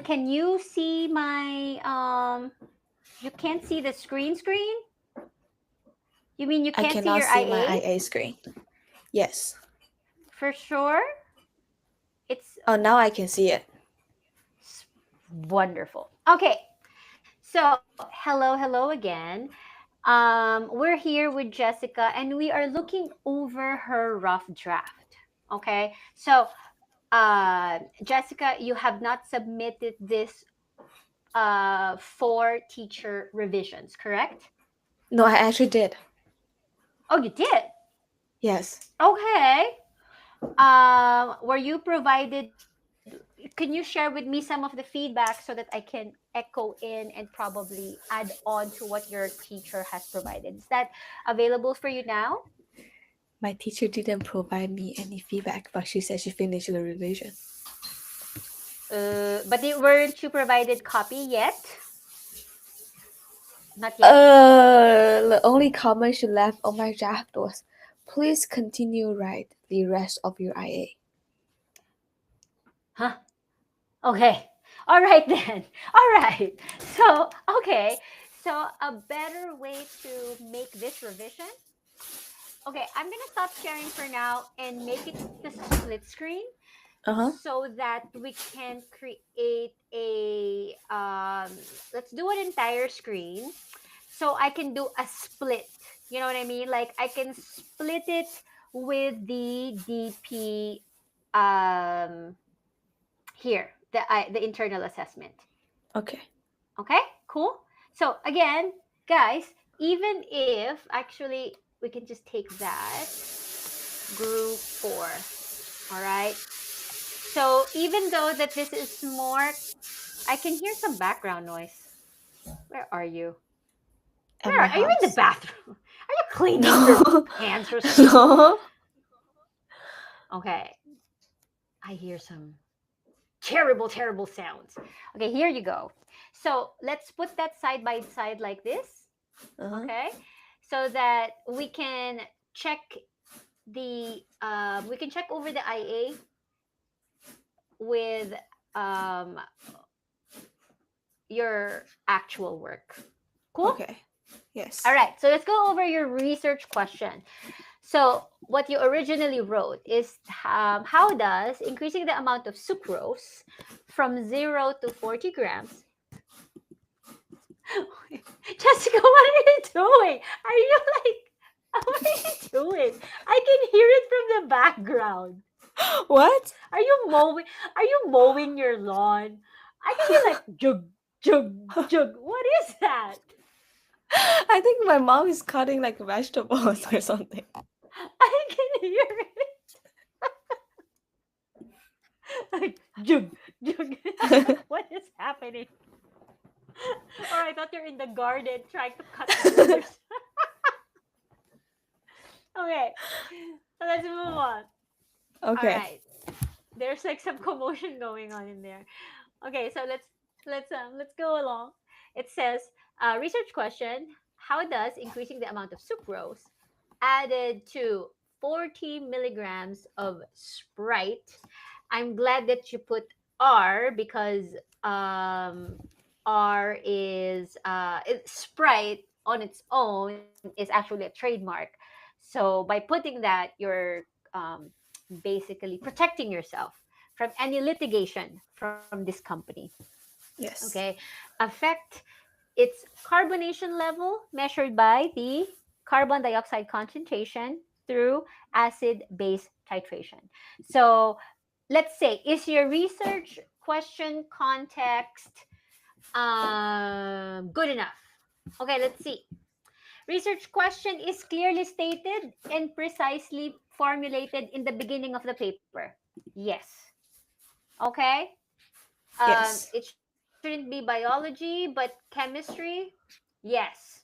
can you see my you can't see the screen? You mean you I can't see cannot your see my IA? IA screen. Yes. For sure? It's Oh, now I can see it. wonderful. Okay. So, hello again. We're here with Jessica and we are looking over her rough draft. Okay. So, Jessica, you have not submitted this for teacher revisions, correct? No, I actually did. Oh, you did. Yes. Okay. Were you provided? Can you share with me some of the feedback so that I can echo in and probably add on to what your teacher has provided? Is that available for you now? My teacher didn't provide me any feedback, but she said she finished the revision. But weren't you provided copy yet? Not yet. The only comment she left on my draft was, "Please continue write the rest of your IA." Huh? Okay. All right then. All right. So, okay. So, a better way to make this revision. Okay, I'm going to stop sharing for now and make it the split screen Uh huh. so that we can create a let's do an entire screen so I can do a split. You know what I mean? Like I can split it with the DP um here, the internal assessment. Okay. Okay? Cool. So again, guys, even if actually we can just take that group 4. All right? So even though that this is more, I can hear some background noise. Where are you? At Where my are you in the house. bathroom? Are you cleaning your No. pants or something? No. Okay, I hear some terrible sounds. Okay, here you go. So let's put that side by side like this. Uh huh. Okay, so that check we can check over the IA with um, your actual work. Cool. Okay. All Yes. right, so let's go over your research question. So, what you originally wrote is how does increasing the amount of sucrose from 0 to 40 grams. Jessica, what are you doing? Are you like, what are you doing? I can hear it from the background. What? Are you mowing? Are you mowing your lawn? I can hear like jug, jug, jug. What is that? I think my mom is cutting like vegetables or something. I can hear it. Like jug, jug. What is happening? Or I thought you're in the garden trying to cut wood or something. Okay, so let's move on. All Okay. right, there's like some commotion going on in there. Okay, so let's go along. It says research question: how does increasing the amount of sucrose added to 40 milligrams of Sprite? I'm glad that you put R because R is Sprite on its own is actually a trademark. So by putting that, you're um, basically protecting yourself from any litigation from this company. Okay, Yes. affect its carbonation level measured by the carbon dioxide concentration through acid base titration. So let's say, is your research question context good enough? Okay, let's see. Research question is clearly stated and precisely formulated in the beginning of the paper. Yes. Okay. Yes. It shouldn't be biology, but chemistry. Yes.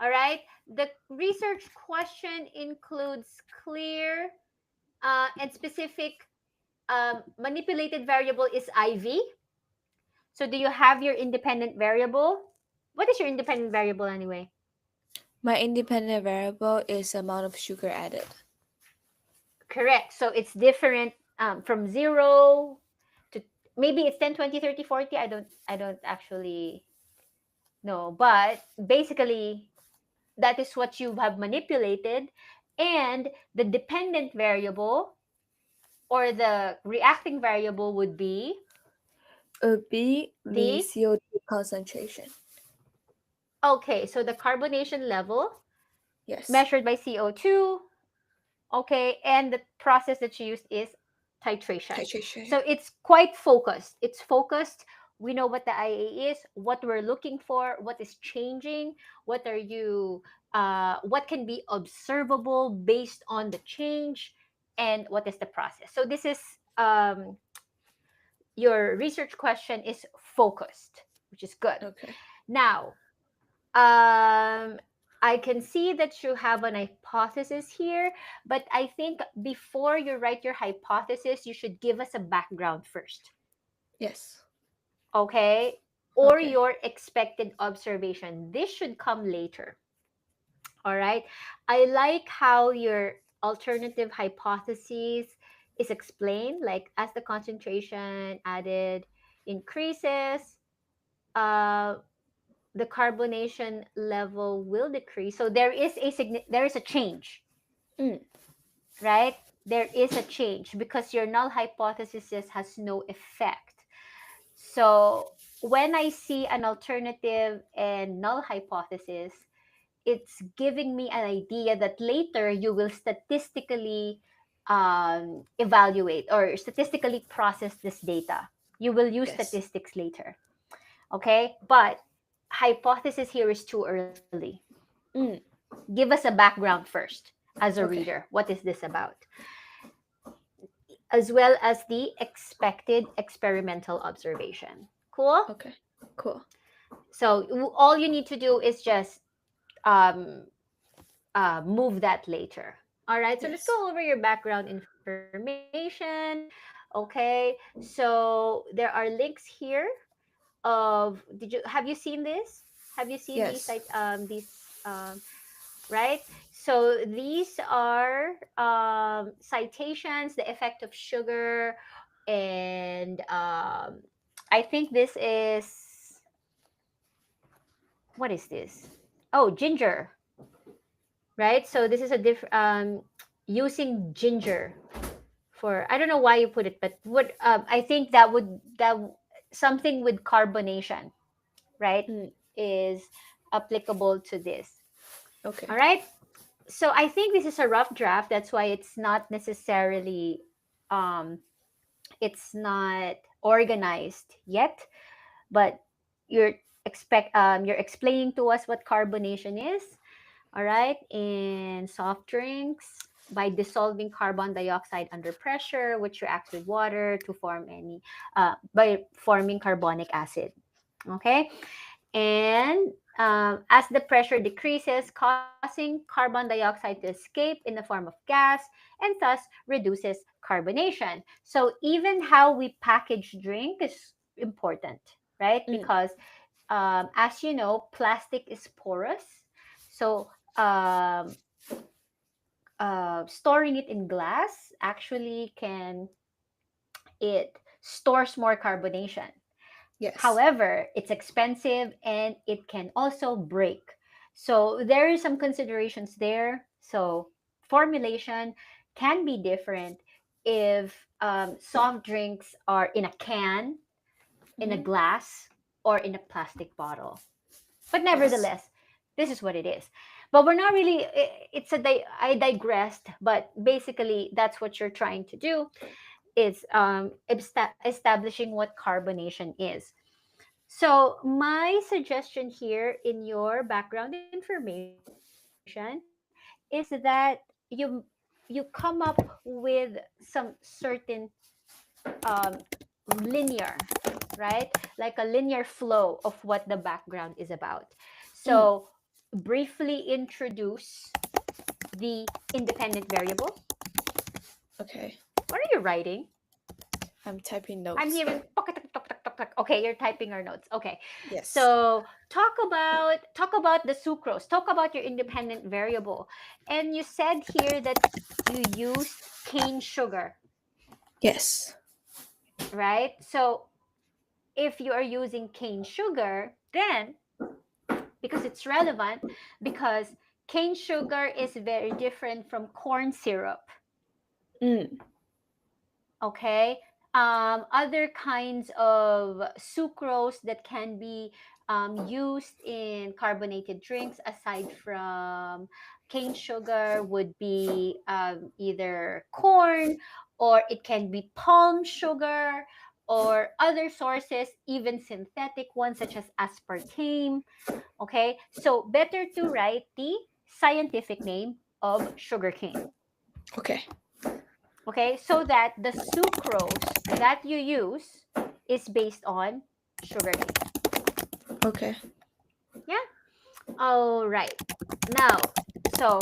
All right. The research question includes clear and specific manipulated variable is IV. So do you have your independent variable? What is your independent variable anyway? My independent variable is amount of sugar added. Correct. So it's different from 0 to maybe it's 10, 20, 30, 40. I don't actually know, but basically that is what you have manipulated. And the dependent variable or the reacting variable would be B, the the, CO2 concentration. okay, so the carbonation level Yes. measured by CO2. Okay, and the process that you used is titration. Titration. So it's quite focused. It's focused. We know what the IA is, what we're looking for, what is changing, what are you, what can be observable based on the change, and what is the process. So this is, your research question is focused, which is good. Okay. Now, I can see that you have an hypothesis here, but I think before you write your hypothesis, you should give us a background first, Yes. okay? Or Okay. your expected observation. This should come later, all right? I like how your alternative hypothesis is explained, like as the concentration added increases, uh, the carbonation level will decrease. So there is a change, Mm. right? There is a change because your null hypothesis has no effect. So when I see an alternative and null hypothesis, it's giving me an idea that later you will statistically evaluate or statistically process this data. You will use Yes. statistics later. Okay, but hypothesis here is too early. Mm. Give us a background first as a Okay. reader. What is this about? As well as the expected experimental observation. Cool. Okay. Cool. So all you need to do is just um, move that later. All right. So let's Yes. go over your background information. Okay. So there are links here of, have you seen this? Have you seen Yes. these right? So these are citations, the effect of sugar, and I think this is, what is this? Oh, ginger, right? So this is a different using ginger for, I don't know why you put it, but what I think something with carbonation, right, Mm. is applicable to this. Okay. All right. So I think this is a rough draft. That's why it's not necessarily, um, it's not organized yet. But you're you're explaining to us what carbonation is. All right, in soft drinks by dissolving carbon dioxide under pressure, which reacts with water to form by forming carbonic acid. Okay, and as the pressure decreases, causing carbon dioxide to escape in the form of gas and thus reduces carbonation. So, even how we package drink is important, right? Mm. Because as you know, plastic is porous. So, um, storing it in glass actually can, it stores more carbonation. Yes. However, it's expensive and it can also break. So there is some considerations there. So formulation can be different if soft drinks are in a can, in a Mm-hmm. glass, or in a plastic bottle. But Yes. nevertheless, this is what it is. But we're not really. I digressed. But basically, that's what you're trying to do, is establishing what carbonation is. So my suggestion here in your background information is that you you come up with some certain linear, right? Like a linear flow of what the background is about. Mm. So briefly introduce the independent variable. Okay. What are you writing? I'm typing I'm notes. hearing tok, tok, tok, tok, tok, tok. Okay, you're typing our notes. Okay. Yes. So talk about the sucrose. Talk about your independent variable. And you said here that you used cane sugar. Yes. right? So if you are using cane sugar, then because it's relevant, because cane sugar is very different from corn syrup. Mm. Okay. Other kinds of sucrose that can be used in carbonated drinks aside from cane sugar would be either corn, or it can be palm sugar, or other sources, even synthetic ones such as aspartame. Okay, so better to write the scientific name of sugarcane. Okay. Okay, so that the sucrose that you use is based on sugarcane. Okay. Yeah. All right. Now, so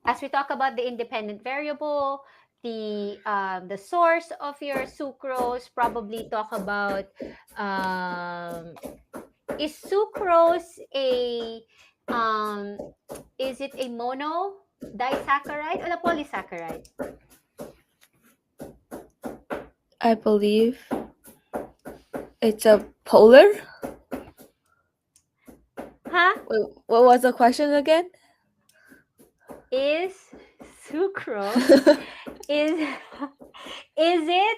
as we talk about the independent variable, the source of your sucrose, probably talk about um, is sucrose a um, is it a mono disaccharide or a polysaccharide? I believe it's a polar. Huh? Wait, what was the question again? Is sucrose is is it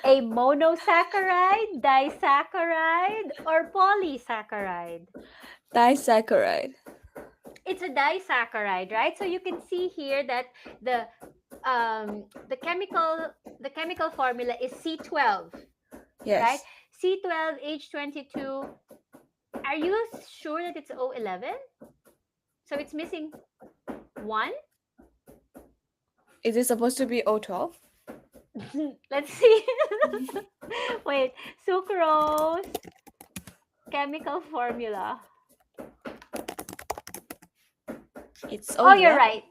a monosaccharide, disaccharide, or polysaccharide? Disaccharide. It's a disaccharide, right? So you can see here that the the chemical formula is C12, right? Yes. C12H22. Are you sure that it's O11? So it's missing one. Is it supposed to be O12? Let's see. Wait, sucrose chemical formula. It's Oh, you're O11. right.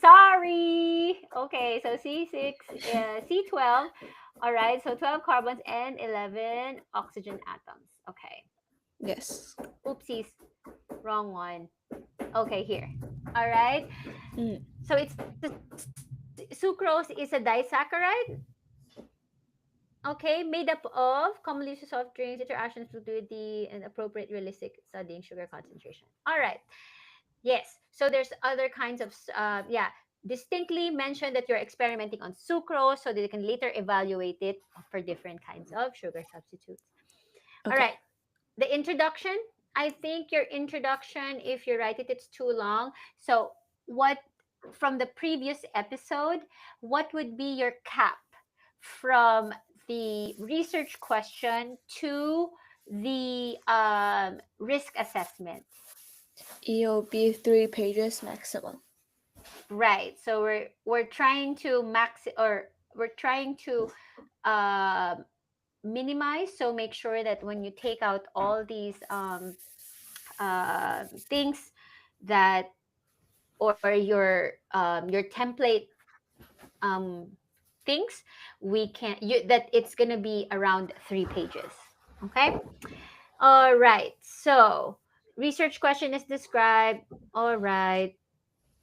Sorry. Okay, so C6, C12. All right, so 12 carbons and 11 oxygen atoms. Okay. Yes. Oopsies. Wrong one. Okay, here. All right. Mm. So it's sucrose is a disaccharide. Okay, made up of commonly used soft drinks, interaction fluidity, and appropriate realistic studying sugar concentration. All right. Yes. So there's other kinds of yeah. Distinctly mention that you're experimenting on sucrose so that you can later evaluate it for different kinds of sugar substitutes. All Okay. right. The introduction. I think your introduction, if you write it, it's too long. So what from the previous episode, what would be your cap from the research question to the risk assessment? EOB 3 pages maximum. Right. So we're trying to max, or we're trying to uh, minimize. So make sure that when you take out all these things that, or your template um, things, we can you that it's gonna be around 3 pages. Okay. All right. So research question is described. All right.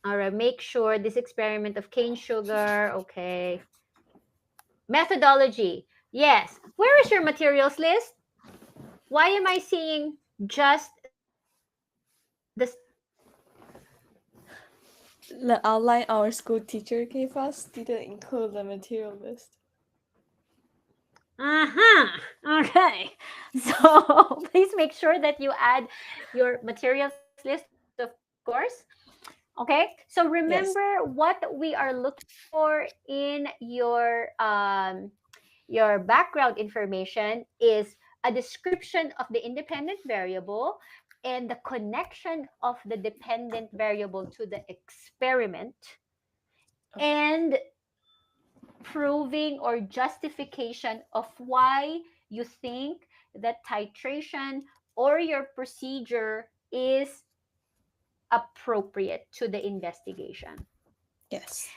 All right. Make sure this experiment of cane sugar. Okay. Methodology. Yes. Where is your materials list? Why am I seeing just the The outline our school teacher gave us didn't include the material list. Uh-huh. Okay. So please make sure that you add your materials list, of course. Okay. So remember Yes. what we are looking for in your background information is a description of the independent variable and the connection of the dependent variable to the experiment, Okay. and proving or justification of why you think that titration or your procedure is appropriate to the investigation. Yes.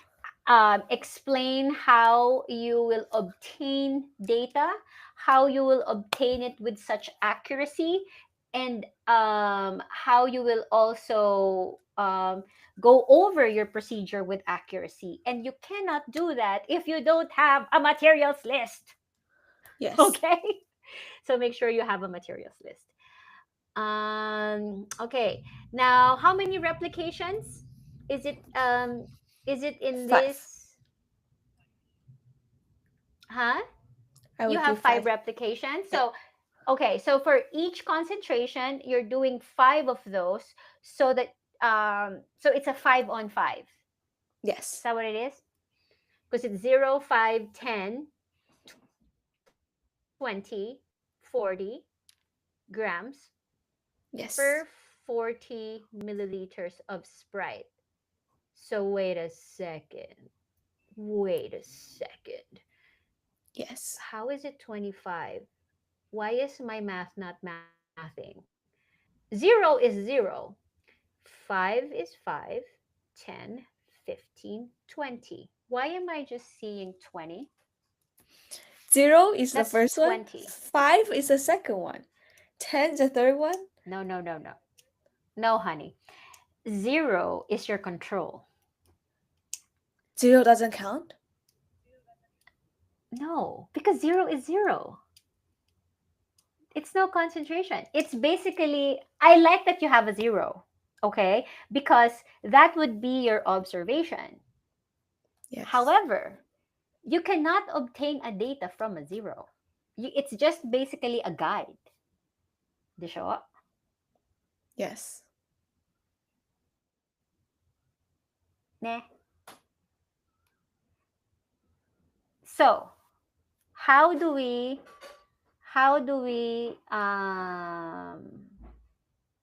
Explain how you will obtain data, how you will obtain it with such accuracy, and how you will also go over your procedure with accuracy. And you cannot do that if you don't have a materials list. Yes. Okay? So make sure you have a materials list. Okay. Now, how many replications is it in 5. this? Huh? I You would do have five 5. replications. Yeah. So, okay, so for each concentration, you're doing five of those, so that so it's a 5 on 5. Is Yes. that what it is? Because it's 0, 5, 10, 20, 40 grams per Yes. 40 milliliters of Sprite. So wait a second. Wait a second. Yes. How is it 25? Why is my math not mathing? 0 is 0. 5 is 5, 10, 15, 20. Why am I just seeing 20? 0 is the That's first one. 20. 5 is the second one. 10 is the third one. No, no, no, no. No, honey. 0 is your control. 0 doesn't count. No, because 0 is 0. It's no concentration. It's basically, I like that you have a 0, okay? Because that would be your observation. Yes. However, you cannot obtain a data from a 0. It's just basically a guide. Di siya? Yes. Nah. So, how do we how do we um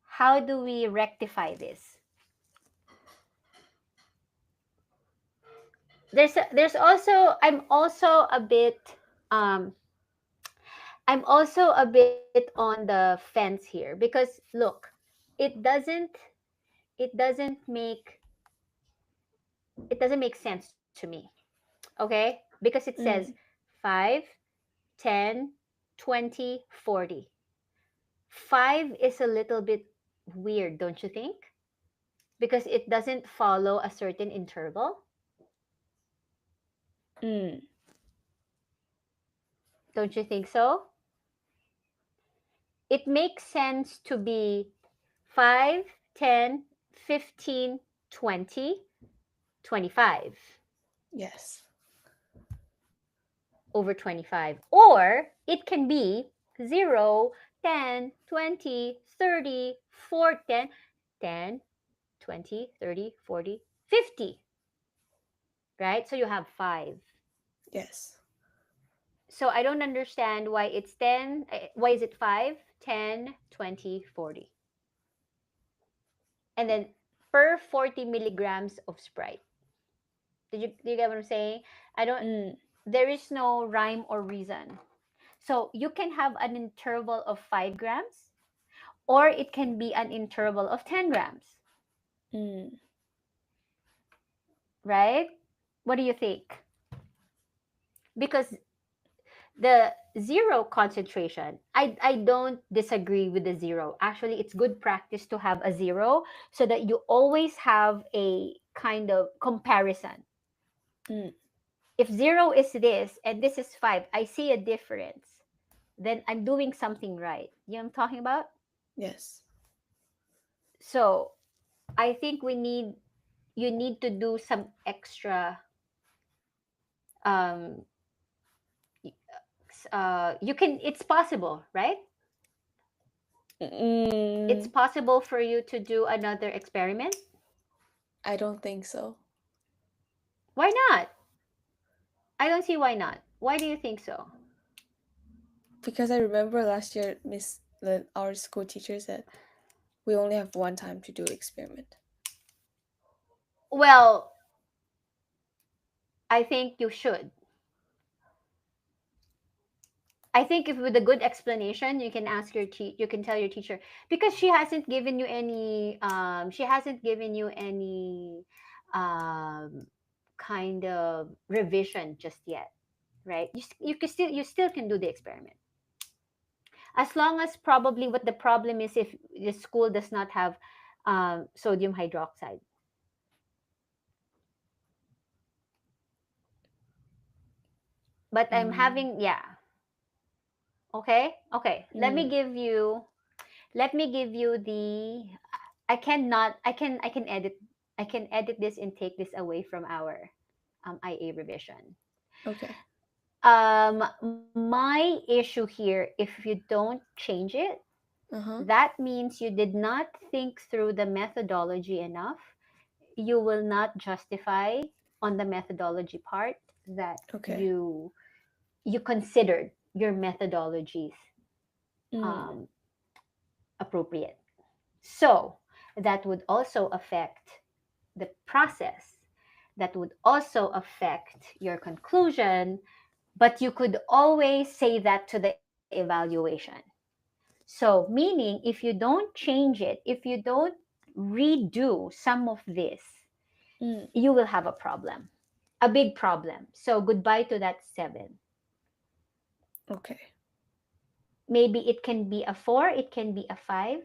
how do we rectify this? There's also um I'm also a bit on the fence here, because look, it doesn't it doesn't make it doesn't make sense to me. Okay? Because it says Mm. 5, 10, 20, 40. 5 is a little bit weird, don't you think? Because it doesn't follow a certain interval. Mm. Don't you think so? It makes sense to be 5, 10, 15, 20, 25 Yes. over 25. Or it can be 0, 10, 20, 30, 4, 10, 10, 20, 30, 40, 50. Right? So you have 5. Yes. So I don't understand why it's 10. Why is it 5, 10, 20, 40? And then per 40 milligrams of Sprite. Do you get what I'm saying? I don't, Mm. there is no rhyme or reason. So you can have an interval of 5 grams, or it can be an interval of 10 grams, Mm. right? What do you think? Because the 0 concentration, I don't disagree with the 0. Actually, it's good practice to have a 0, so that you always have a kind of comparison. Mm. If 0 is this and this is 5, I see a difference, then I'm doing something right. You know what I'm talking about? Yes. So I think you need to do some extra, um you can, it's possible, right? It's Mm. possible for you to do another experiment. I don't think so. Why not? I don't see why not. Why do you think so? Because I remember last year, our school teacher said we only have one time to do experiment. Well, I think you should. I think if with a good explanation, you can ask you can tell your teacher, because she hasn't given you any um kind of revision just yet, right? You still can do the experiment. As long as, probably what the problem is, if the school does not have sodium hydroxide. But I'm Mm. having, yeah. Okay, okay. Mm. Let me give you the. I cannot. I can edit. I can edit this and take this away from our IA revision. Okay. My issue here, if you don't change it, Uh-huh. that means you did not think through the methodology enough. You will not justify on the methodology part that Okay. you considered your methodologies Mm. um, appropriate. So that would also affect the process. That would also affect your conclusion, but you could always say that to the evaluation. So, meaning if you don't change it, if you don't redo some of this, Mm. you will have a problem, a big problem. So, goodbye to that seven. Okay. Maybe it can be a four, it can be a five,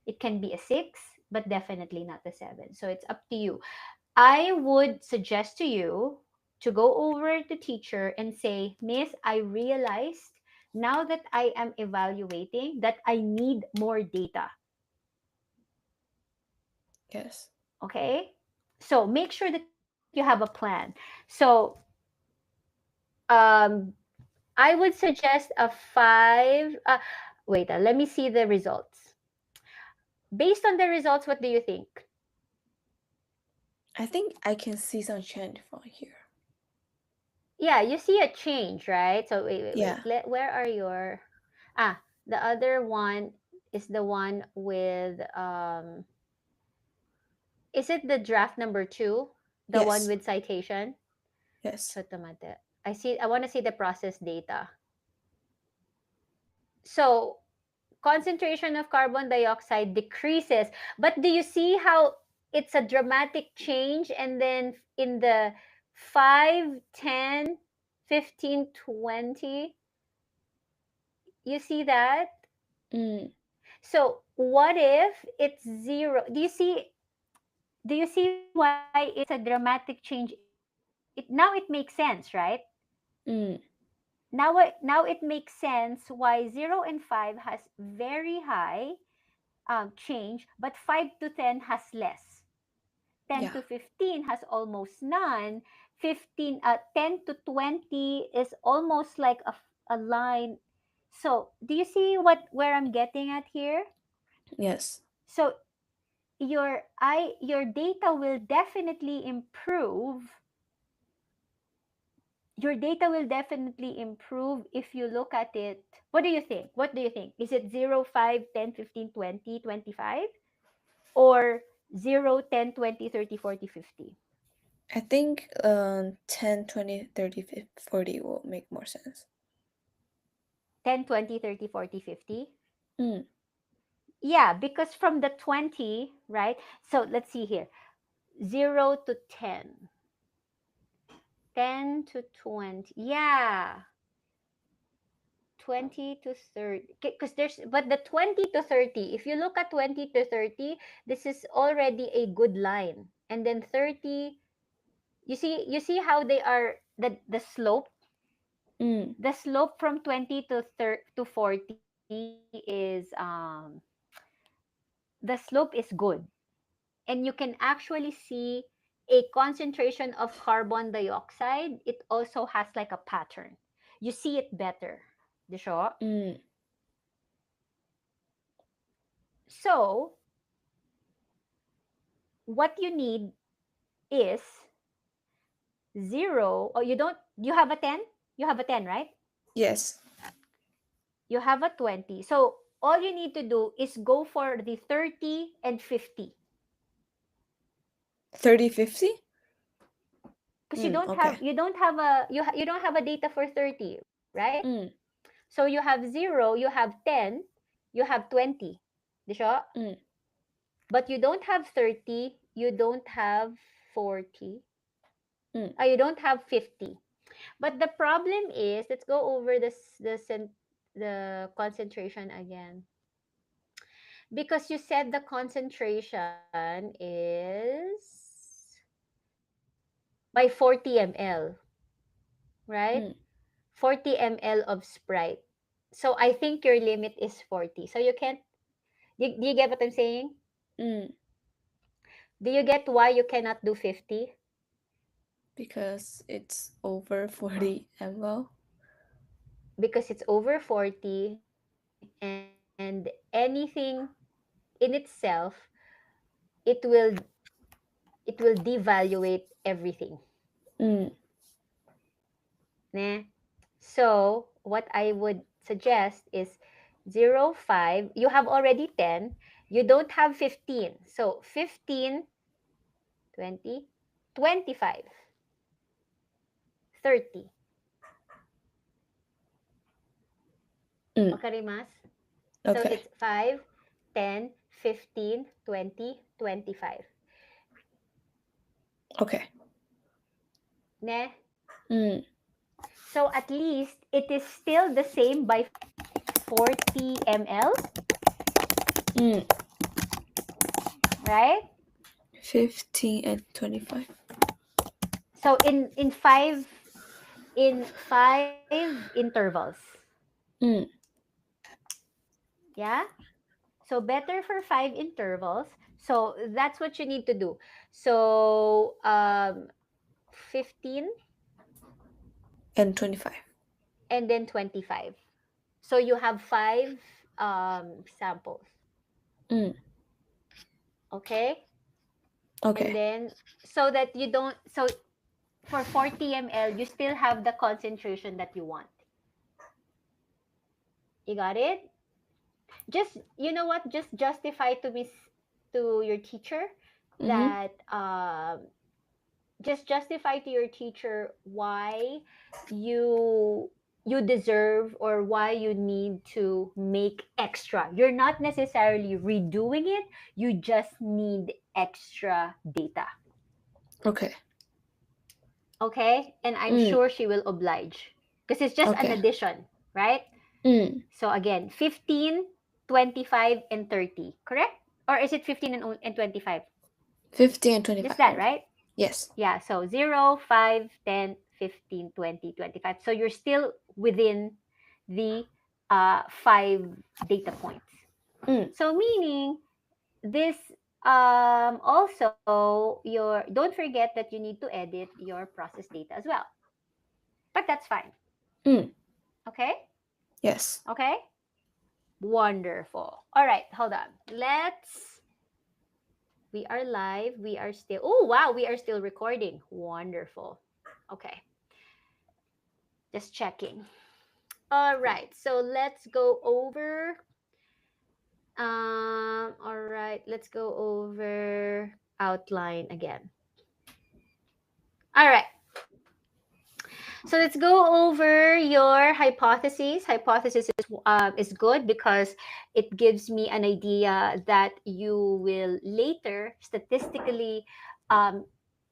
it can be a six, but definitely not a seven. So, it's up to you. I would suggest to you to go over the teacher and say, Miss, I realized now that I am evaluating that I need more data. Yes. Okay? So make sure that you have a plan. So um, I would suggest a five. Wait, let me see the results. Based on the results, what do you think? I think I can see some change from here. Yeah, you see a change, right? So wait. Yeah. Where are your ah? The other one is the one with Is it the draft number two? The one Yes. with citation? Yes. Choto mate. I see. I want to see the process data. So concentration of carbon dioxide decreases, but do you see how it's a dramatic change? And then in the 5, 10, 15, 20, you see that? Mm. So what if it's zero? Do you see why it's a dramatic change? Now it makes sense, right? Mm. Now it makes sense why 0 and 5 has very high change, but 5 to 10 has less. 10 Yeah. to 15 has almost none. 10 to 20 is almost like a line. So do you see where I'm getting at here? Yes. So your data will definitely improve. Your data will definitely improve if you look at it. What do you think? What do you think? Is it 0, 5, 10, 15, 20, 25, or 0, 10, 20, 30, 40, 50? I think 10, 20, 30, 50, 40 will make more sense. 10, 20, 30, 40, 50? Mm. Yeah, because from the 20, right? So let's see here. 0 to 10. 10 to 20. Yeah. 20 to 30, because there's, but the 20 to 30, if you look at 20 to 30, this is already a good line. And then 30, you see how they are, the slope, Mm. the slope from 20 to 30 to 40 is the slope is good. And you can actually see a concentration of carbon dioxide. It also has like a pattern. You see it better. Di siya? Mm. So what you need is 0. Oh, you have a 10? You have a 10, right? Yes. You have a 20. So all you need to do is go for the 30 and 50. 30, 50? Because Mm. Okay. you don't have a data for 30, right? Mm. So you have 0, you have 10, you have 20. Di siya? Mm. But you don't have 30, you don't have 40, Mm. you don't have 50. But the problem is, let's go over the concentration again. Because you said the concentration is by 40 ml, right? Mm. 40 ml of Sprite. So I think your limit is 40. So you can't, do you get what I'm saying? Mm. Do you get why you cannot do 50? Because it's over 40 ml. Because it's over 40 and anything in itself, it will it will devaluate everything. Mm. Nah. So what I would suggest is 0.5. You have already 10. You don't have 15. So 15, 20, 25, 30. Mm. Makarimas? So Okay. it's 5, 10, 15, 20, 25. Okay. Ne? Mm. So at least it is still the same by 40 ml, Mm. right? 15 and 25. So in five intervals. Mm. Yeah? So better for 5 intervals. So that's what you need to do. So 15 And 25. and then 25. So you have five samples. Mm. Okay? And Okay. then so that you don't, so for 40 ml, you still have the concentration that you want. You got it? Just, you know what? Just justify to to your teacher Mm-hmm. that just justify to your teacher why you you deserve or why you need to make extra. You're not necessarily redoing it, you just need extra data. Okay. Okay? And I'm Mm. sure she will oblige because it's just an Okay. addition, right? Mm. So again, 15, 25, and 30, correct? Or is it 15 and 25? 50 and 25 Just that, only. right? Yes. Yeah, so 0, 5, 10, 15, 20, 25. So you're still within the 5 data points. Mm. So meaning this also your, don't forget that you need to edit your process data as well. But that's fine. Mm. Okay? Yes. Okay? Wonderful. All right, hold on. We are live. We are still, oh, wow, we are still recording. Wonderful. Okay, just checking. All right, so let's go over. All right, let's go over outline again. All right, so let's go over your hypotheses. Hypothesis is good because it gives me an idea that you will later statistically um,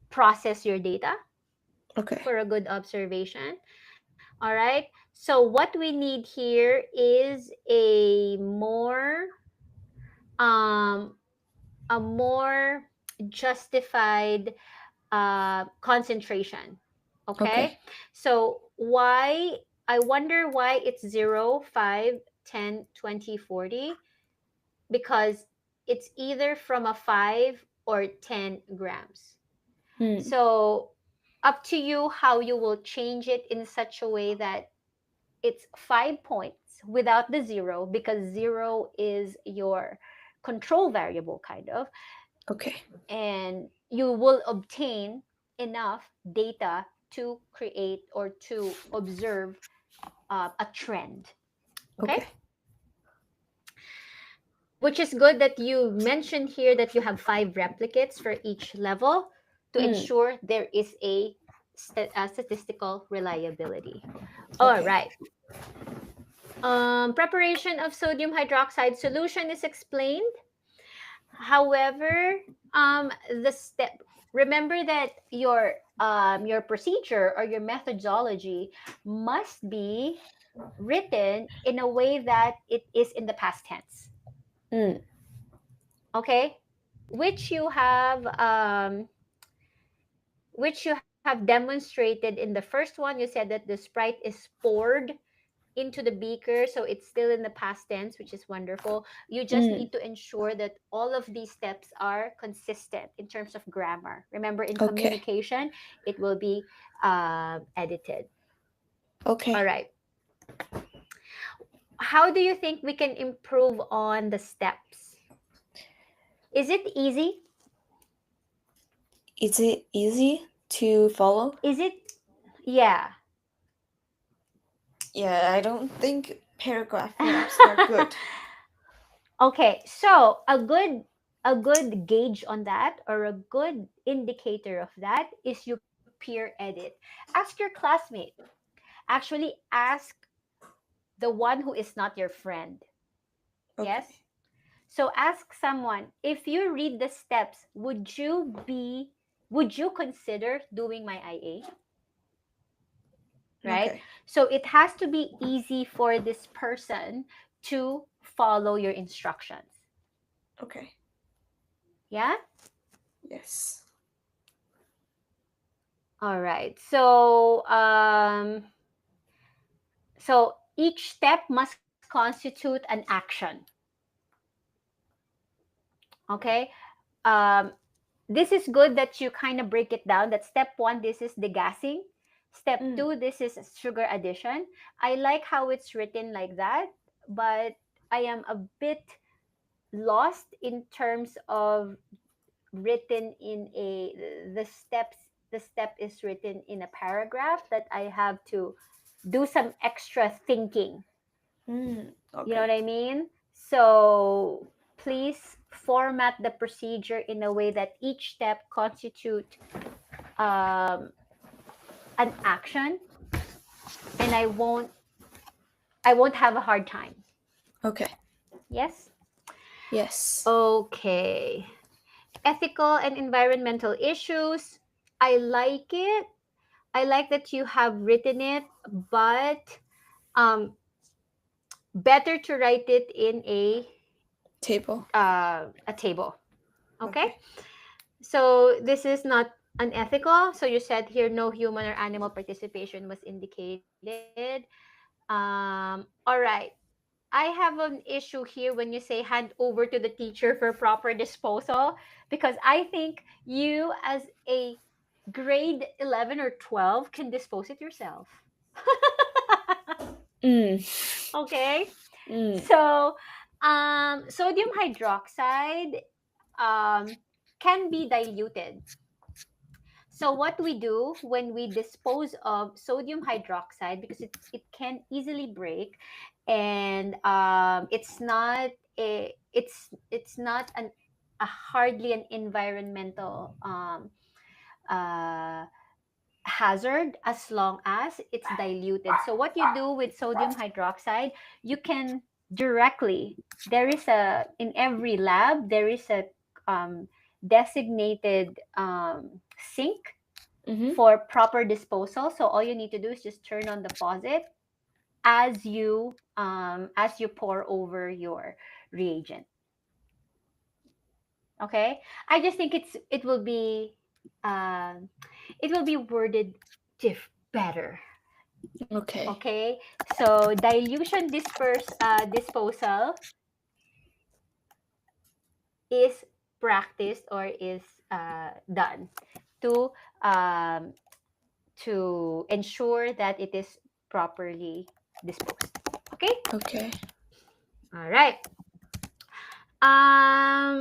process your data Okay. for a good observation. All right. So what we need here is um a more justified concentration. Okay. Okay. So why, I wonder why it's 0, 5, 10, 20, 40, because it's either from a 5 or 10 grams. Mm. So up to you how you will change it in such a way that it's 5 points without the zero, because zero is your control variable, kind of, Okay. and you will obtain enough data to create or to observe a trend. Okay, Okay. which is good that you mentioned here that you have 5 replicates for each level to Mm. ensure there is a statistical reliability. All Okay. right. Preparation of sodium hydroxide solution is explained. However, the step, remember that your procedure or your methodology must be written in a way that it is in the past tense. Mm. okay, which you have demonstrated in the first one. You said that the Sprite is poured into the beaker, so it's still in the past tense, which is wonderful. You just Mm. need to ensure that all of these steps are consistent in terms of grammar. Remember, in Okay. communication, it will be edited. All Okay. right. How do you think we can improve on the steps? Is it easy? Is it easy to follow? Is it? Yeah. Yeah, I don't think paragraph forms are good. Okay, so a good gauge on that, or a good indicator of that, is you peer edit. Ask your classmate. Actually, ask the one who is not your friend. Yes? Okay. So ask someone, if you read the steps, would you consider doing my IA? Right? Okay. So it has to be easy for this person to follow your instructions. Okay. Yeah? Yes. All right. So each step must constitute an action. Okay. Um, this is good that you kind of break it down. That step one, this is degassing. Step Mm. two, this is sugar addition. I like how it's written like that, but I am a bit lost in terms of written in a the steps. The step is written in a paragraph that I have to do some extra thinking. Mm. You know what Okay. I mean? So please format the procedure in a way that each step constitute um, an action, and I won't have a hard time. Okay. Yes. Yes. Okay. Ethical and environmental issues. I like it. I like that you have written it, but um, better to write it in Table. a table. Okay. Okay. So this is not unethical. So you said here no human or animal participation was indicated. All right. I have an issue here when you say hand over to the teacher for proper disposal, because I think you, as a grade 11 or 12, can dispose it yourself. Mm. Okay. Mm. So, sodium hydroxide um, can be diluted. So what we do when we dispose of sodium hydroxide, because it can easily break, and it's not a hardly an environmental uh, hazard, as long as it's diluted. So what you do with sodium hydroxide, you can directly, there is a in every lab there is a um, designated sink Mm-hmm. for proper disposal. So all you need to do is just turn on the faucet as you pour over your reagent. Okay, I just think um, it will be worded better. Okay. Okay, so dilution disposal is practiced, or is done to um, to ensure that it is properly disposed. Okay. Okay. All right.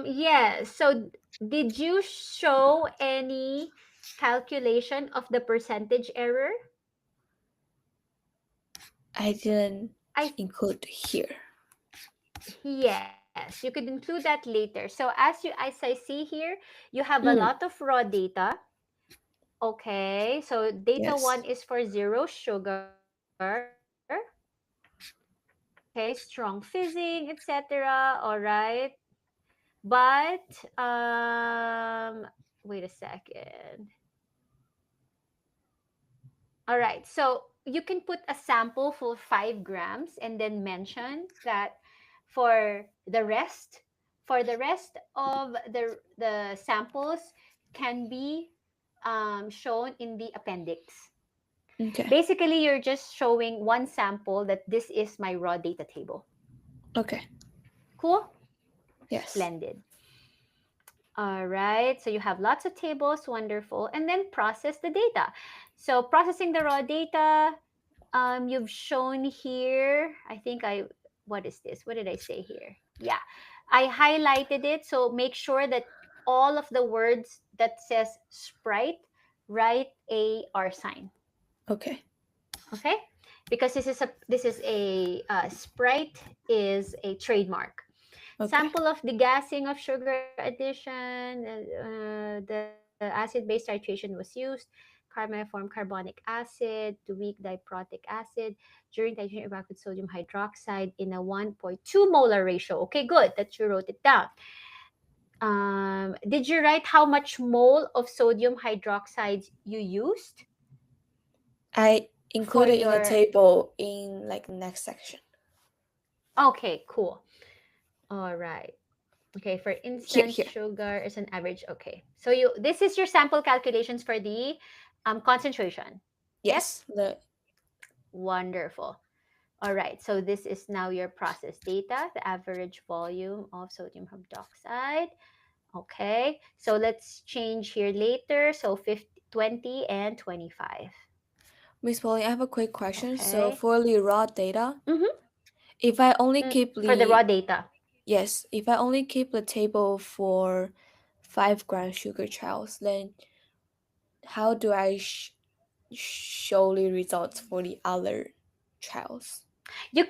Yeah. So did you show any calculation of the percentage error? I didn't I include here. Yes, you could include that later. So as I see here, you have a lot Mm. of raw data. Okay. So data Yes. one is for zero sugar. Okay, strong fizzing, etc. All right. But wait a second. All right. So you can put a sample for 5 grams and then mention that for the rest, For the rest of the samples can be shown in the appendix. Okay. Basically, you're just showing one sample that this is my raw data table. Okay. Cool? Yes. Splendid. All right. So you have lots of tables. Wonderful. And then process the data. So processing the raw data, you've shown here. What is this? What did I say here? Yeah. I highlighted it. So make sure that all of the words that says Sprite, write a R sign. Okay. Okay, because this is a Sprite is a trademark. Okay. Sample of degassing of sugar addition. The acid-base titration was used. Carbonyl carbonic acid to weak diprotic acid during titration evacuate sodium hydroxide in a 1.2 molar ratio. Okay, good that you wrote it down. Did you write how much mole of sodium hydroxide you used I for included in the your? table in like next section. Okay, cool. All right. Okay, for Here, instant here. sugar is an average. Okay. So you this is your sample calculations for the concentration. Yes? Yes. The Wonderful. All right. So this is now your process data, the average volume of sodium hydroxide. Okay. So let's change here later. So 50, 20 and 25. Miss Polly, I have a quick question. So Okay. for the raw data, Mm-hmm. if I only keep For the raw the data. yes, if I only keep the table for 5 gram sugar trials, then how do I show the results for the other trials? You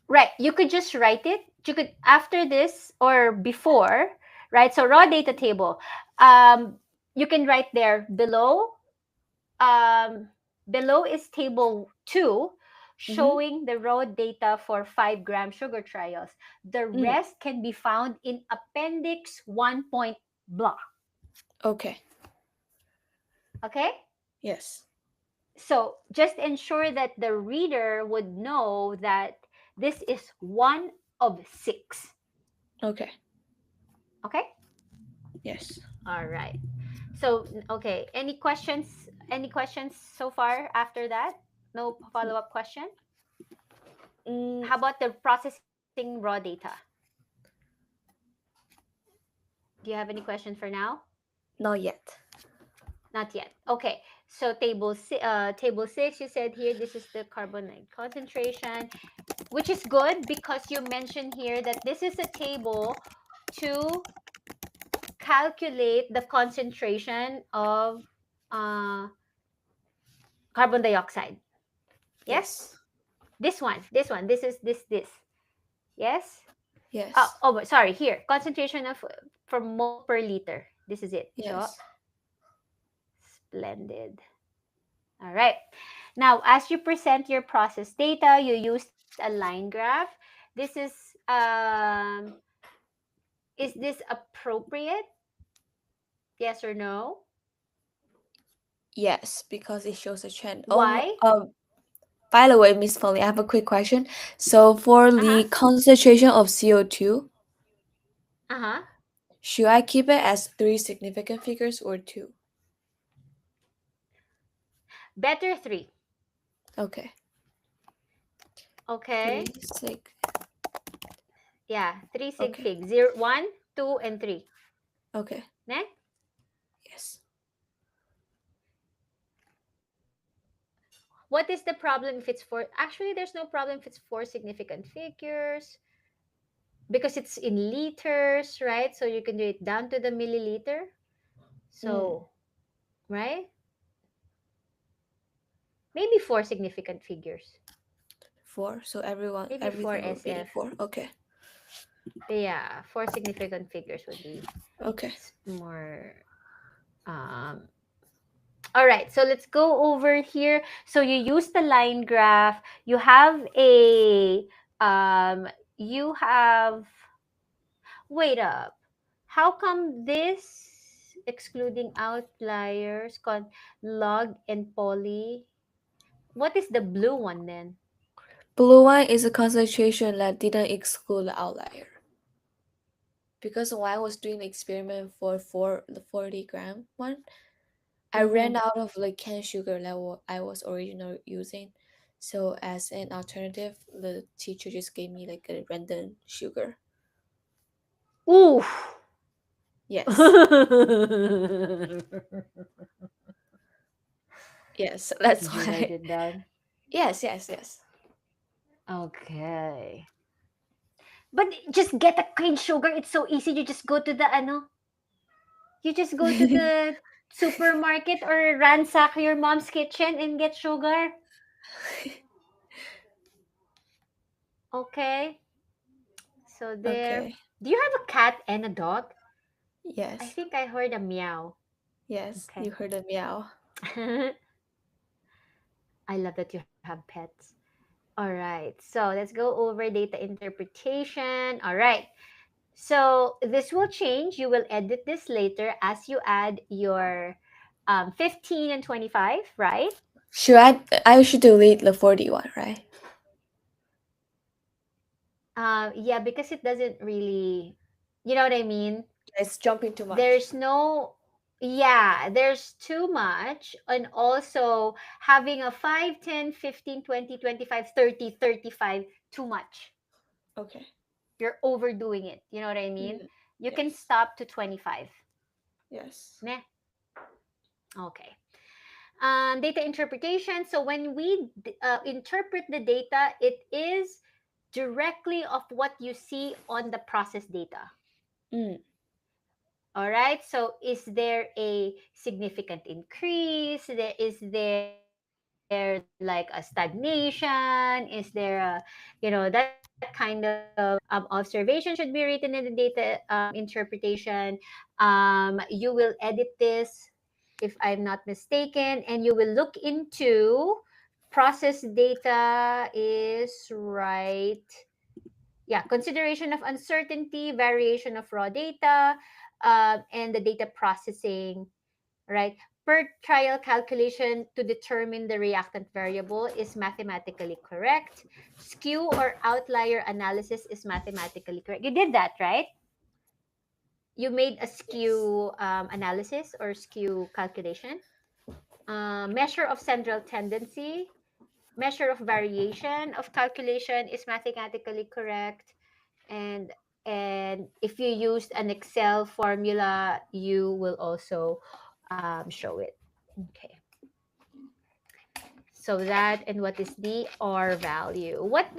right, you could just write it. You could after this or before, right? So raw data table. Um, you can write there below. Um, below is table 2 Mm-hmm. showing the raw data for 5 gram sugar trials. The Mm. rest can be found in appendix 1 point blah. Okay. Okay? Yes. So just ensure that the reader would know that this is one of 6. Okay. Okay? Yes. All right. So, okay, any questions? Any questions so far after that? No follow-up question? Mm, How about the processing raw data? Do you have any questions for now? not yet. Not yet. Okay. So table 6 you said here this is the carbonate concentration, which is good because you mentioned here that this is a table to calculate the concentration of uh, carbon dioxide. Yes? Yes. This one, this. Yes? Yes. Sorry, here. Concentration of from mole per liter. This is it. Sure. Yes. Splendid. All right. Now, as you present your process data, you used a line graph. This is this appropriate? Yes or no? Yes, because it shows a trend. Why? By the way, Miss Foley, I have a quick question. So for Uh-huh. the concentration of CO2, Uh-huh. should I keep it as 3 significant figures or 2? Better 3. Okay. Okay? 3 sig. Yeah, 3 sig Okay. fig. 0, 1, 2, and 3. Okay. Ne? Yes. What is the problem if it's four? Actually, there's no problem if it's 4 significant figures because it's in liters, right? So you can do it down to the milliliter. Mm, So, right? Maybe 4 significant figures. 4. So Maybe 4 everything will be SF. 4. Okay. Yeah, 4 significant figures would be Okay. more. Um, all right, so let's go over here. So you use the line graph. You have a um, you have wait up. How come this excluding outliers, log and poly? What is the blue one then? Blue one is a concentration that didn't exclude the outlier. because when I was doing the experiment for the 40-gram one, I Mm-hmm. ran out of the cane sugar level I was originally using. So as an alternative, the teacher just gave me like a random sugar. Oof. Yes. Yes, that's Did you write why. it down? Yes, yes, yes. Okay. But just get a cane sugar. It's so easy. You just go to the ano. You just go to the supermarket or ransack your mom's kitchen and get sugar. Okay. So there. Okay. Do you have a cat and a dog? I Yes. think I heard a meow. Yes. You Okay. heard a meow. I love that you have pets. All right. So let's go over data interpretation. All right. So this will change. You will edit this later as you add your 15 and 25, right? I should delete the 41, right? Yeah, because it doesn't really, you know what I mean? It's jumping too much. There's no, yeah, there's too much. And also having a 5, 10, 15, 20, 25, 30, 35, too much. Okay. You're overdoing it. You know what I mean? Mm, You can yes. stop to 25. Yes. Meh. Okay. Data interpretation. So when we interpret the data, it is directly of what you see on the process data. Mm, All right. So is there a significant increase? There like a stagnation? Is there a, that kind of observation should be written in the data interpretation. You will edit this if I'm not mistaken, and you will look into process data is right. Yeah, consideration of uncertainty, variation of raw data, and the data processing, right? Per trial calculation to determine the reactant variable is mathematically correct. Skew or outlier analysis is mathematically correct. You did that, right? You made a yes. skew analysis or skew calculation. Measure of central tendency, measure of variation of calculation is mathematically correct. and and if you used an Excel formula, you will also show it. Okay. So that, and what is the R value? What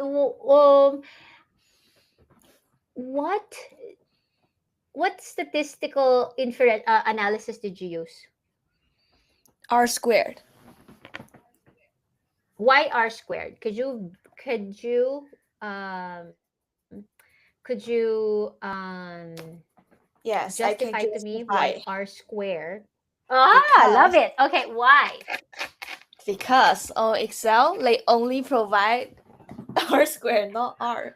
what statistical inference analysis did you use? R squared. Why R squared? Could you Yes, I justify can to me why justify R squared? Ah, love because it. Okay, why? because on Excel they only provide R squared, not R.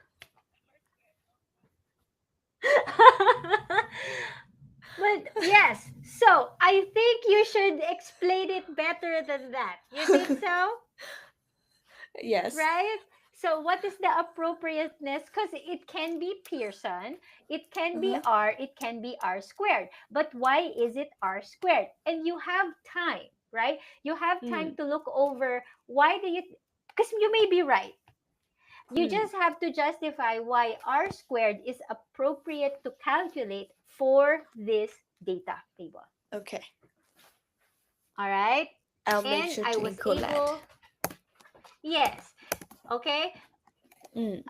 But yes, so I think you should explain it better than that. You think so? Yes. Right? So what is the appropriateness? Because it can be Pearson, it can be Uh-huh. R, it can be R squared. But why is it R squared? And you have time, right? You have time Mm, to look over why do you, because you may be right. You mm. just have to justify why R squared is appropriate to calculate for this data table. Okay. All right. I'll make And sure I to was include that. able, yes. Okay. Mm,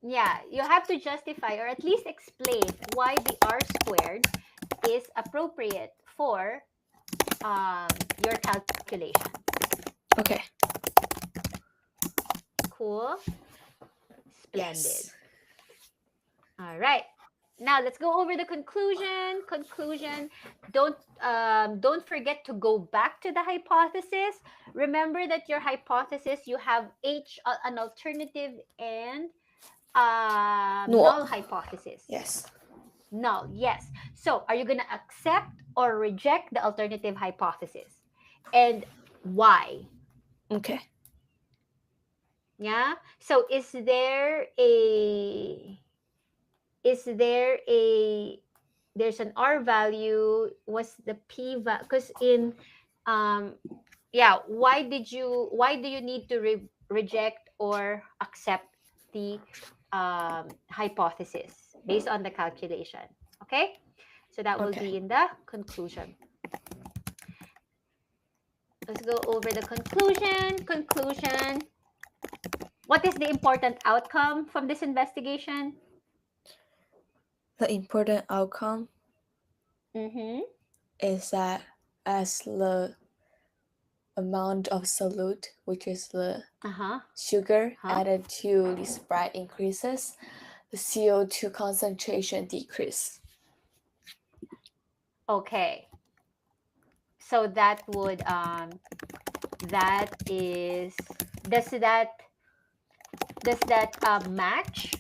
Yeah, you have to justify or at least explain why the R squared is appropriate for your calculation. okay. Cool. Splendid. Yes. All right. Now let's go over the conclusion. Conclusion. Don't forget to go back to the hypothesis. Remember that your hypothesis, you have an alternative and No. null hypothesis. Yes. Null, yes. So are you gonna accept or reject the alternative hypothesis, and why? Okay. Yeah. So is there a is there a there's an R value? Was the P value? Because in yeah, why do you need to reject or accept the hypothesis based on the calculation? Okay, so that will Okay. be in the conclusion. Let's go over the conclusion. What is the important outcome from this investigation? The important outcome Mm-hmm. is that as the amount of solute, which is the Uh-huh. sugar Huh? added to the Sprite increases, the CO2 concentration decrease. Okay. So that would that is does that match?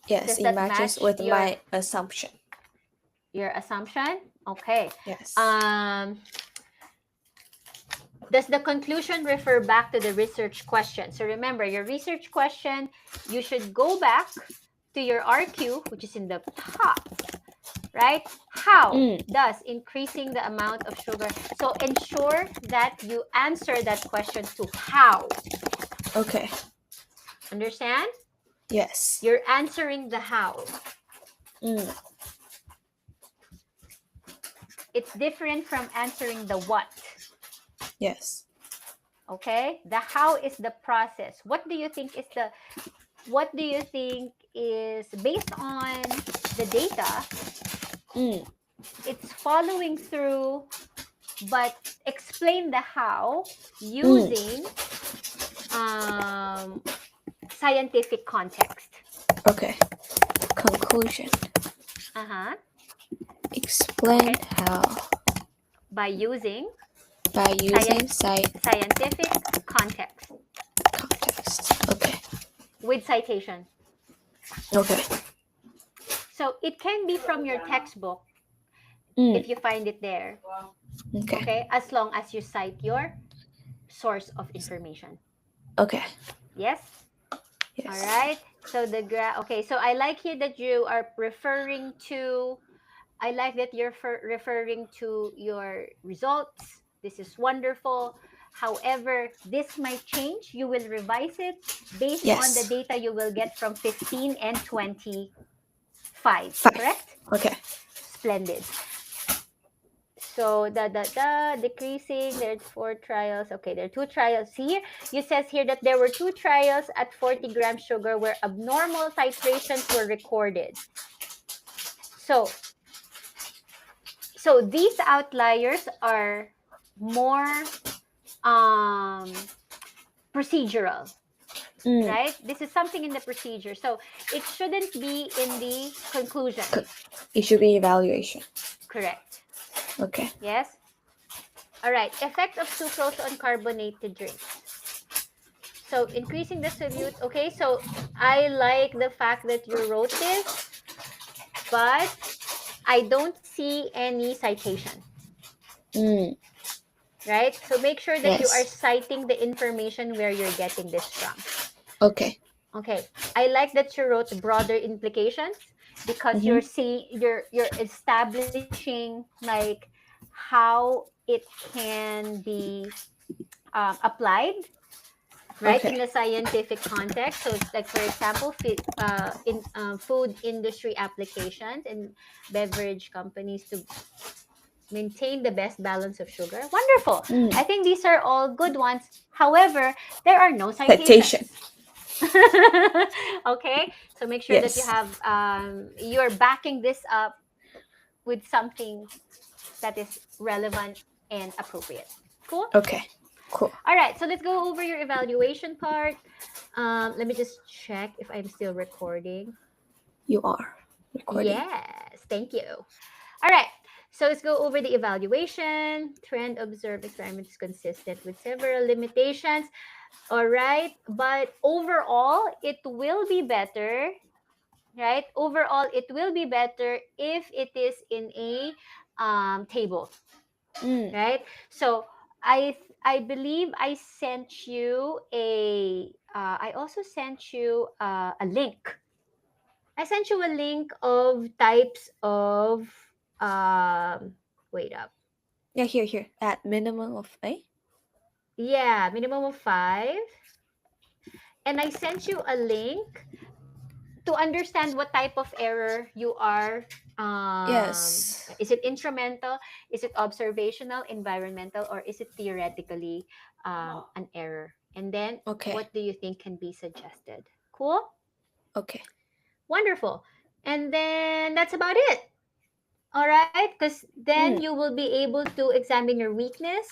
Yes, Does it that matches match with my assumption. your assumption? Okay. Yes. Does the conclusion refer back to the research question? So remember, your research question, you should go back to your RQ, which is in the top, right? How does increasing the amount of sugar? So ensure that you answer that question to how. Okay. Understand? Yes. You're answering the how. It's different from answering the what. Yes. Okay? The how is the process. What do you think is based on the data? It's following through, but explain the how using scientific context. Okay. Conclusion. Explain how by using scientific context context. Okay. with citation. Okay. So it can be from your textbook if you find it there. Okay. As long as you cite your source of information. Okay. Yes? Yes. All right. So okay, so I like here that you are referring to I like that you're referring to your results. This is wonderful. However, this might change. You will revise it based on the data you will get from 15 and 25. Correct? Okay. Splendid. So decreasing. There's 4 trials. Okay, there are 2 trials here. You says here that there were 2 trials at 40 grams sugar where abnormal titrations were recorded. So these outliers are more procedural, right? This is something in the procedure. So it shouldn't be in the conclusion. It should be evaluation. Correct. Okay. Yes? All right. Effect of sucrose on carbonated drinks. So increasing the solute. Okay, so I like the fact that you wrote this, but I don't see any citation. Right? So make sure that you are citing the information where you're getting this from. Okay. Okay. I like that you wrote broader implications because you're seeing you're establishing like how it can be applied, right, in the scientific context. So it's like, for example, in food industry applications and beverage companies to maintain the best balance of sugar. Wonderful. I think these are all good ones. However, there are no citations. Okay, so make sure that you have you're backing this up with something that is relevant and appropriate. Cool. Okay. Cool. All right, so let's go over your evaluation part. Let me just check if I'm still recording. You are recording. Yes, thank you. All right, so let's go over the evaluation. Trend observed experiment is consistent with several limitations. All right, but overall, it will be better, right? Overall, it will be better if it is in a table, right? So I believe I sent you I also sent you a link, I sent you a link of types of wait up. Yeah, here. At minimum of Yeah, minimum of 5. And I sent you a link to understand what type of error you are. Yes. Is it instrumental? Is it observational, environmental, or is it theoretically an error? And then Okay. what do you think can be suggested? Cool? Okay. Wonderful. And then that's about it. All right? Because then Mm. you will be able to examine your weakness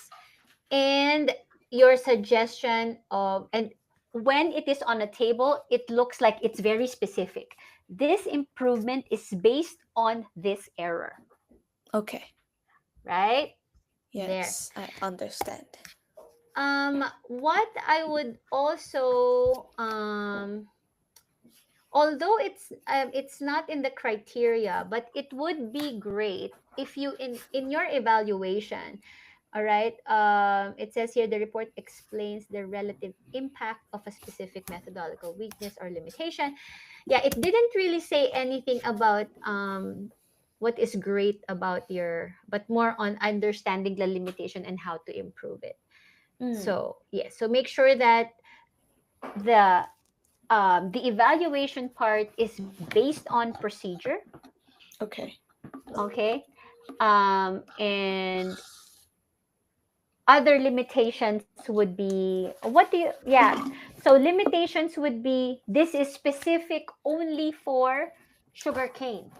and your suggestion of, and when it is on a table, it looks like it's very specific. This improvement is based on this error, Okay. right? There. Yes, I understand. What I would also although it's not in the criteria, but it would be great if you in your evaluation. All right. It says here the report explains the relative impact of a specific methodological weakness or limitation. Yeah, it didn't really say anything about what is great about your, but more on understanding the limitation and how to improve it. Mm. So yes, so make sure that the the evaluation part is based on procedure. Okay. Okay. And other limitations would be what do you, yeah, so limitations would be this is specific only for sugar cane,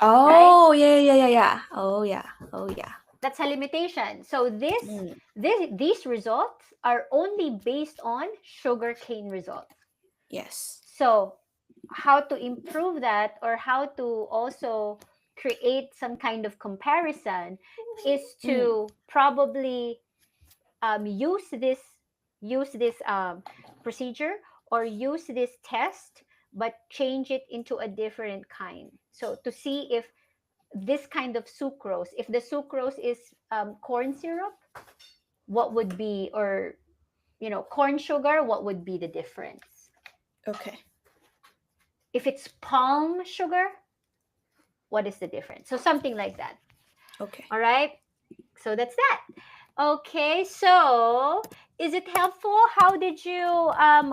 right? Oh, yeah. Oh, yeah. Oh, yeah. That's a limitation. So Mm. these results are only based on sugar cane results. Yes. So how to improve that, or how to also create some kind of comparison, is Mm. to probably use this procedure, or use this test, but change it into a different kind. So to see if this kind of sucrose, if the sucrose is corn syrup, what would be, or corn sugar, what would be the difference? Okay. If it's palm sugar, what is the difference? So something like that. Okay. All right. So that's that. Okay. So is it helpful? How did you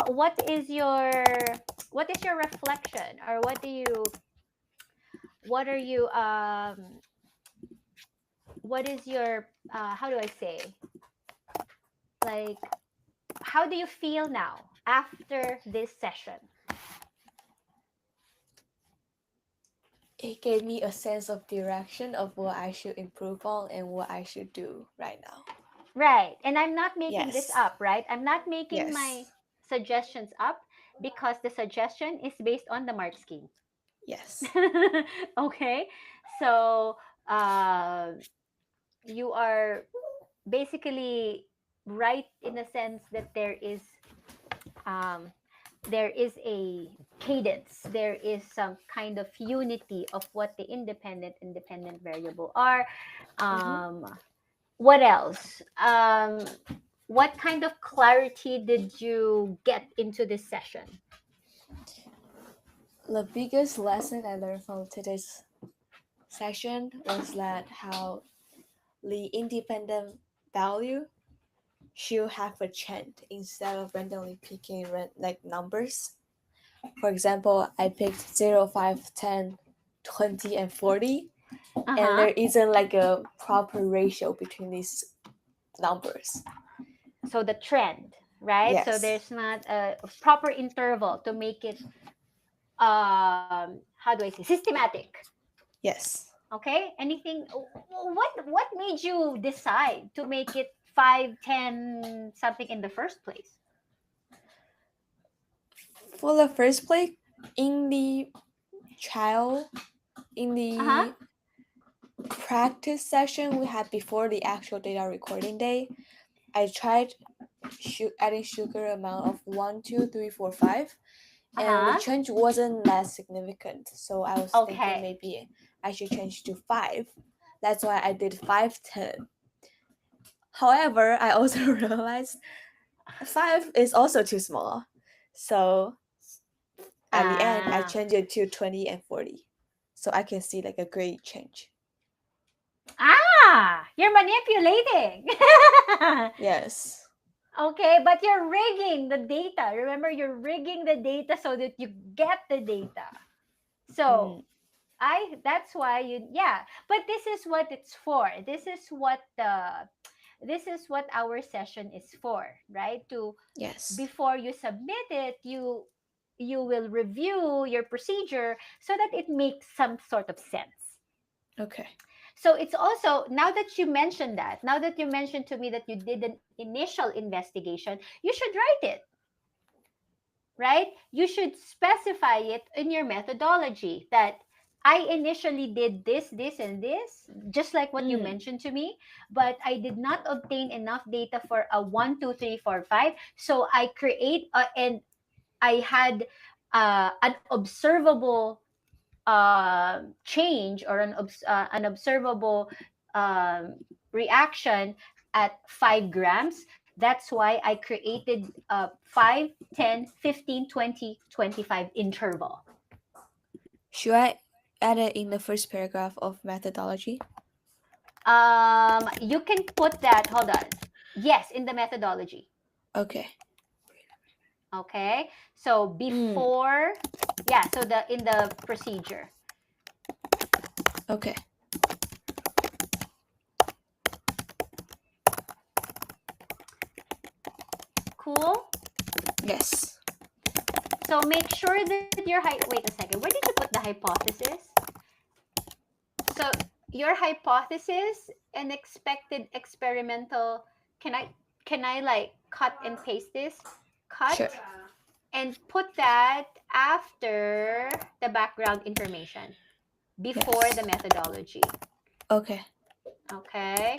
what is your reflection, or what are you what is your how do I say, like, how do you feel now after this session? It gave me a sense of direction of what I should improve on and what I should do right now. Right. And I'm not making this Yes. up, right? I'm not making my Yes. suggestions up, because the suggestion is based on the mark scheme. Yes. Okay. So uh, you are basically right, in a sense that um, there is a cadence, there is some kind of unity of what the independent and dependent variable are. Mm-hmm. What else? What kind of clarity did you get into this session? The biggest lesson I learned from today's session was that how the independent value should have a trend instead of randomly picking like numbers. For example, I picked 0, 5, 10, 20, and 40, Uh and huh. there isn't like a proper ratio between these numbers. So the trend, right? So Yes. there's not a proper interval to make it, how do I say, systematic. Yes. Okay. Anything? What made you decide to make it 5, 10 something in the first place? For the first place, in the trial, in Uh huh. the practice session we had before the actual data recording day, I tried adding sugar amount of 1, 2, 3, 4, 5, Uh and the huh. change wasn't that significant. So I was thinking Okay. maybe I should change to 5. That's why I did 5, 10. However, I also realized 5 is also too small. So at the end, I Ah. change it to 20 and 40. So I can see like a great change. You're manipulating. Yes. Okay, but you're rigging the data. Remember, you're rigging the data so that you get the data. So Mm, that's why yeah, but this is what it's for. This is what our session is for, right? To yes. before you submit it, you will review your procedure so that it makes some sort of sense. Okay. So it's also, now that you mentioned to me that you did an initial investigation, you should write it, right? You should specify it in your methodology that I initially did this, and this, just like what you Mm, mentioned to me, but I did not obtain enough data for a 1, 2, 3, 4, 5. So I create and I had an observable change, or an observable um, reaction at 5 grams. That's why I created 5, 10, 15, 20, 25 interval. should I add it in the first paragraph of methodology? You can put that, hold on. Yes, in the methodology. Okay. Okay. So Mm, before, yeah, so in the procedure. okay. Cool. Yes. So make sure that wait a second. Where did you put the hypothesis? So your hypothesis and expected experimental, can I like cut and paste this? Cut Sure. and put that after the background information, before Yes. the methodology. Okay. Okay?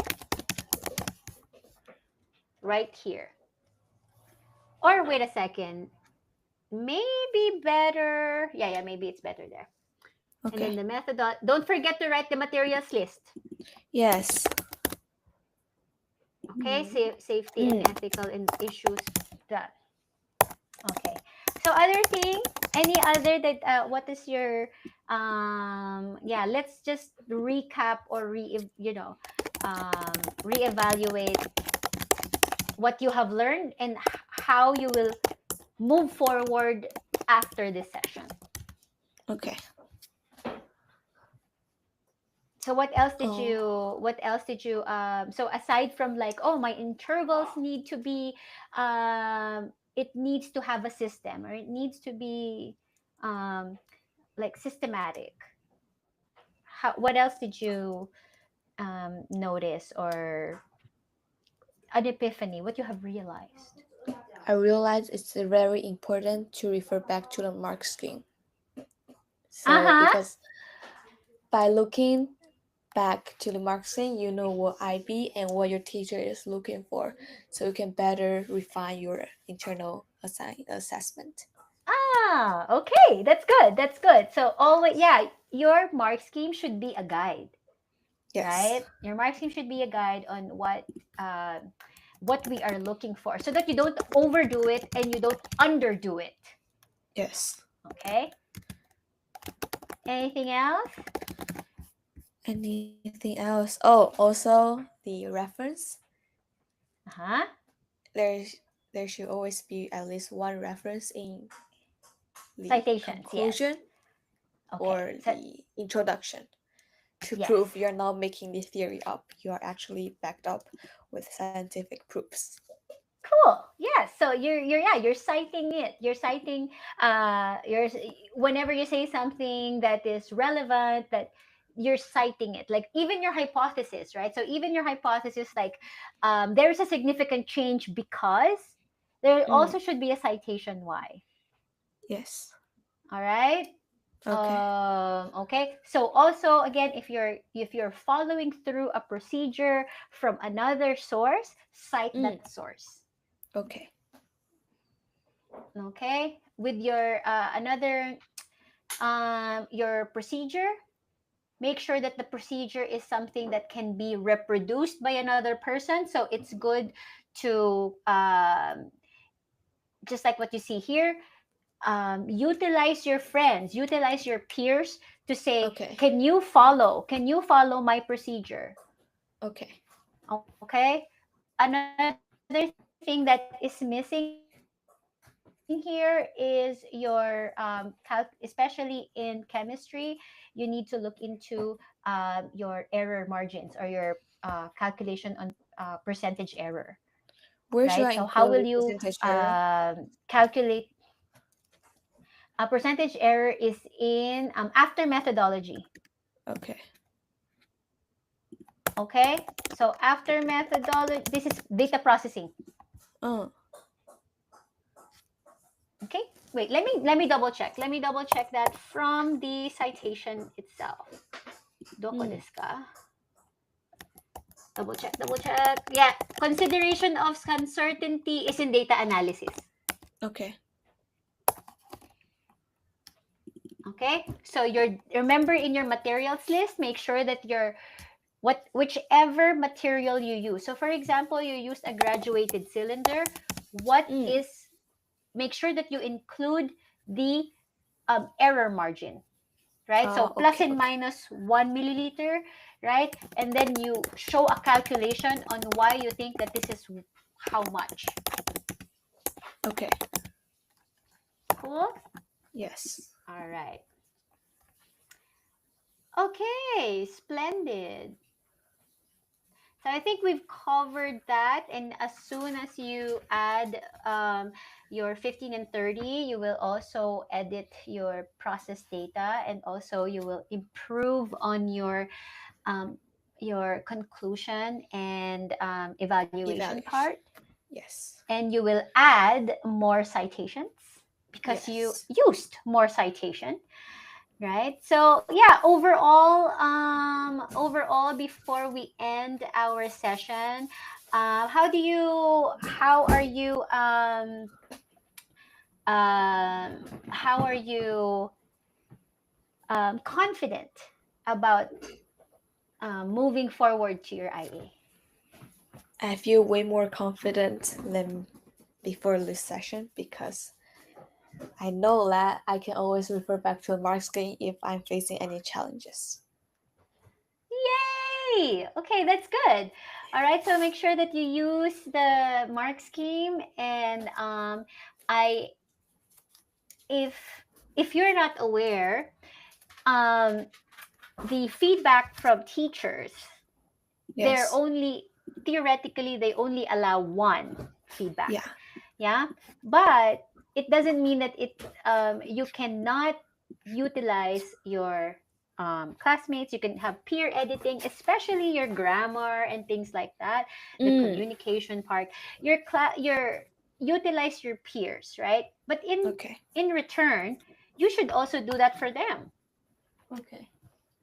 Right here. Or wait a second. Maybe better. Yeah, maybe it's better there. And then Okay. the method. Don't forget to write the materials list. Yes. Okay, safety and Mm. ethical issues. That. Okay. So other thing, any other that what is your yeah, let's just recap or reevaluate what you have learned and how you will move forward after this session. Okay. So Oh. what else did you so aside from like, oh, my intervals need to be it needs to have a system, or it needs to be um like systematic. What else did you notice, or an epiphany, what you have realized? I realize it's very important to refer back to the mark scheme. So Uh-huh. because by looking back to the mark scheme, you know what IB and what your teacher is looking for, so you can better refine your internal assessment. Okay, that's good, that's good. So always, yeah, your mark scheme should be a guide, Yes. right? Your mark scheme should be a guide on uh, what we are looking for, so that you don't overdo it and you don't underdo it. Yes. Okay. Anything else? Anything else? Oh, also the reference. Uh-huh. There's there should always be at least one reference in the Citations, yes. conclusion Okay. or So the introduction to yes. prove you're not making the theory up. You are actually backed up with scientific proofs. Cool. Yeah. So you're citing it. You're citing you're whenever you say something that is relevant, that you're citing it. Like even your hypothesis, right? So even your hypothesis, like there is a significant change because there Mm, also should be a citation why. yes. All right. Okay. Okay. So also again, if you're following through a procedure from another source, cite Mm, that source. okay. Okay, with your another your procedure, make sure that the procedure is something that can be reproduced by another person. So it's good to just like what you see here, utilize your friends, utilize your peers to say, Okay. can you follow my procedure? Okay. Okay. Another thing that is missing here is your especially in chemistry, you need to look into your error margins or your calculation on percentage error, Where right? should So I how will include you percentage error? calculate a percentage error is in after methodology. Okay. Okay, so after methodology, this is data processing. Oh. Okay, wait, let me double check. Let me double check that from the citation itself. Doko Mm. desu ka? Double check, double check. Yeah, consideration of uncertainty is in data analysis. Okay. Okay, so remember in your materials list, make sure that whichever material you use. So for example, you use a graduated cylinder. What Mm. is Make sure that you include the error margin, right? So plus Okay. and Okay. minus 1 milliliter, right? And then you show a calculation on why you think that this is how much. Okay. Cool. Yes. All right. Okay, splendid. So I think we've covered that. And as soon as you add your 15 and 30, you will also edit your process data, and also you will improve on um, your conclusion and evaluation part. Evaluation. Yes. And you will add more citations because you Yes. used more citation, right? So yeah, overall before we end our session, how are you confident about moving forward to your IA? I feel way more confident than before this session because I know that I can always refer back to the mark scheme if I'm facing any challenges. Yay! Okay, that's good. All right, so make sure that you use the mark scheme, and I if you're not aware, um, the feedback from teachers, they're Yes. only theoretically they only allow one feedback. Yeah. Yeah, but it doesn't mean that you cannot utilize your classmates. You can have peer editing, especially your grammar and things like that, the Mm. communication part. Your utilize your peers, right? But Okay. in return, you should also do that for them, Okay.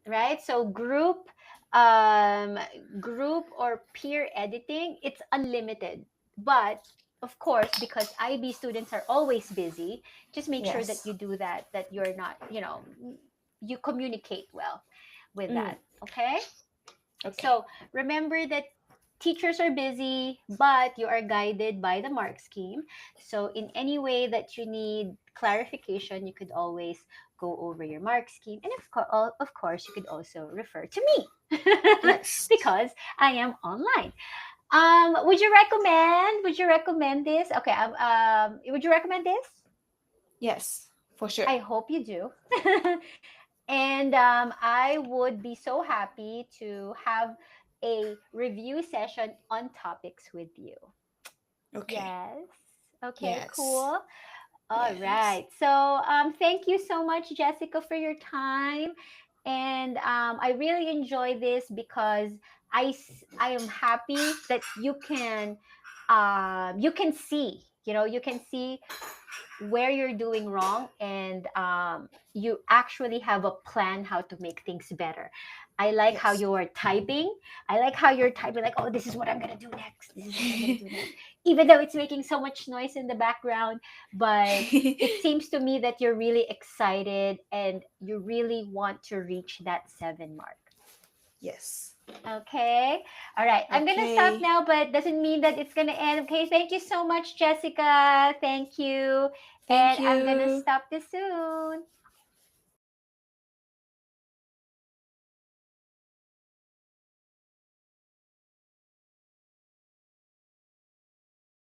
right? So group or peer editing, it's unlimited. But of course, because IB students are always busy, just make sure that Yes. you do that, that you're not, you communicate well with Mm. that. Okay? Okay. So remember that teachers are busy, but you are guided by the mark scheme. So in any way that you need clarification, you could always go over your mark scheme. And of course, you could also refer to me Yes. because I am online. Would you recommend this? Okay, would you recommend this? Yes. For sure. I hope you do. And I would be so happy to have a review session on topics with you. Okay. Yes. Okay, Yes. cool. All Yes. right. So thank you so much, Jessica, for your time. And I really enjoy this because I am happy that you can see, you can see where you're doing wrong, and you actually have a plan how to make things better. I like how Yes. you are typing. I like how you're typing like, oh, this is what I'm going to do next. This is what I'm going to do next. Even though it's making so much noise in the background, but it seems to me that you're really excited and you really want to reach that 7 mark. Yes. Okay. All right. I'm going to stop Okay. now, but doesn't mean that it's going to end. Okay. Thank you so much, Jessica. Thank you. And Thank I'm going to you. stop this soon.